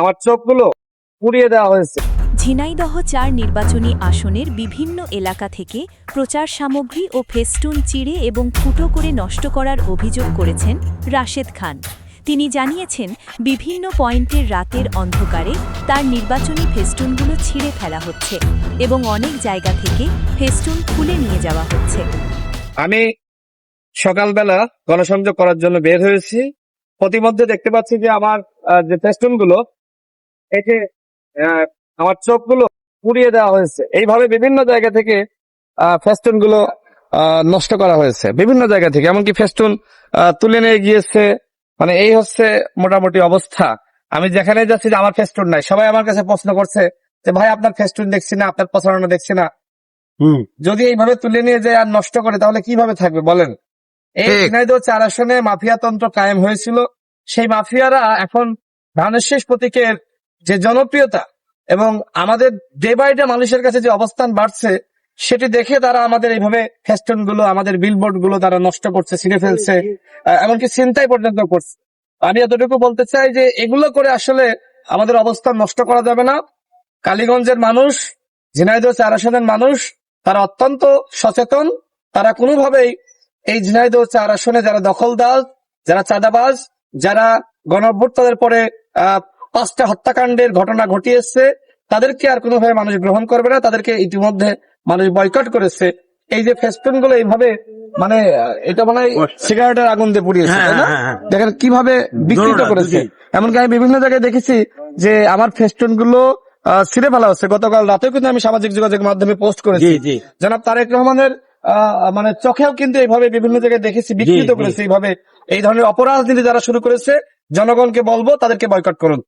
আমার চোখগুলো পুড়িয়ে দেওয়া হয়েছে। ঝিনাইদহ ৪ নির্বাচনী আসনের বিভিন্ন এলাকা থেকে প্রচার সামগ্রী ও ফেস্টুন চিড়ে এবং ফুটো করে নষ্ট করার অভিযোগ করেছেন রাশেদ খান। তিনি জানিয়েছেন, বিভিন্ন পয়েন্টের রাতের অন্ধকারে তার নির্বাচনী ফেস্টুনগুলো ছিঁড়ে ফেলা হচ্ছে এবং অনেক জায়গা থেকে ফেস্টুন খুলে নিয়ে যাওয়া হচ্ছে। আমি সকালবেলা গণসংযোগ করার জন্য বের হয়েছি। প্রতিমধ্যে দেখতে পাচ্ছি যে আমার যে ফেস্টুন গুলো, এই যে আমার চোখগুলো পুড়িয়ে দেওয়া হয়েছে। এইভাবে বিভিন্ন জায়গা থেকে ফেস্টুন গুলো নষ্ট করা হয়েছে, বিভিন্ন জায়গা থেকে, এমনকি ফেস্টুন তুলে নিয়ে গিয়েছে। মানে এই হচ্ছে মোটামুটি অবস্থা। আমি যেখানে যাচ্ছি যে আমার ফেস্টুন নাই, সবাই আমার কাছে প্রশ্ন করছে যে ভাই আপনার ফেস্টুন দেখছি না, আপনার প্রচারণা দেখছি না। যদি এইভাবে তুলে নিয়ে যায় আর নষ্ট করে, তাহলে কিভাবে থাকবে বলেন? এই ঝিনাইদহ ৪ আসনে মাফিয়া তন্ত্র কায়েম হয়েছিল। সেই মাফিয়ারা এখন ধানের শীষ প্রতীকের যে জনপ্রিয়তা এবং আমাদের ডে বাই ডে মানুষের কাছে যে অবস্থান বাড়ছে, সেটি দেখে তারা আমাদের এইভাবে ফেস্টুন গুলো, আমাদের বিলবোর্ড গুলো তারা নষ্ট করছে, ছিঁড়ে ফেলছে, এমনকি ছিনতাই পর্যন্ত করছে। আমি এতটুকু বলতে চাই যে এগুলো করে আসলে আমাদের অবস্থান নষ্ট করা যাবে না। কালীগঞ্জের মানুষ, ঝিনাইদহ ৪ আসনের মানুষ, তারা অত্যন্ত সচেতন। তারা কোনোভাবেই এই ঝিনাইদহ ৪ আসনে যারা দখলদার, যারা চাঁদাবাজ, যারা গণঅভ্যুত্থানের পরে ৫টা হত্যাকাণ্ডের ঘটনা ঘটিয়েছে, তাদেরকে আর কোনোভাবে মানুষ গ্রহণ করবে না। তাদেরকে ইতিমধ্যে মানুষ বয়কট করেছে। এই যে ফেস্টুন গুলো এইভাবে, মানে এটা মানে সিগারেটের আগুন দিয়ে পুড়িয়েছে, তাই না? দেখেন কিভাবে বিকৃত করেছে। এমনকি আমি বিভিন্ন জায়গায় দেখেছি যে আমার ফেস্টুন গুলো ছিঁড়ে ফেলা হচ্ছে। গতকাল রাতেও কিন্তু আমি সামাজিক যোগাযোগ মাধ্যমে পোস্ট করেছি। জনাব তারেক রহমানের মানে চোখেও কিন্তু এইভাবে বিভিন্ন জায়গায় দেখেছি বিকৃত করেছে। এইভাবে এই ধরনের অপরাজনীতি যারা শুরু করেছে, জনগণকে বলবো তাদেরকে বয়কট করুন।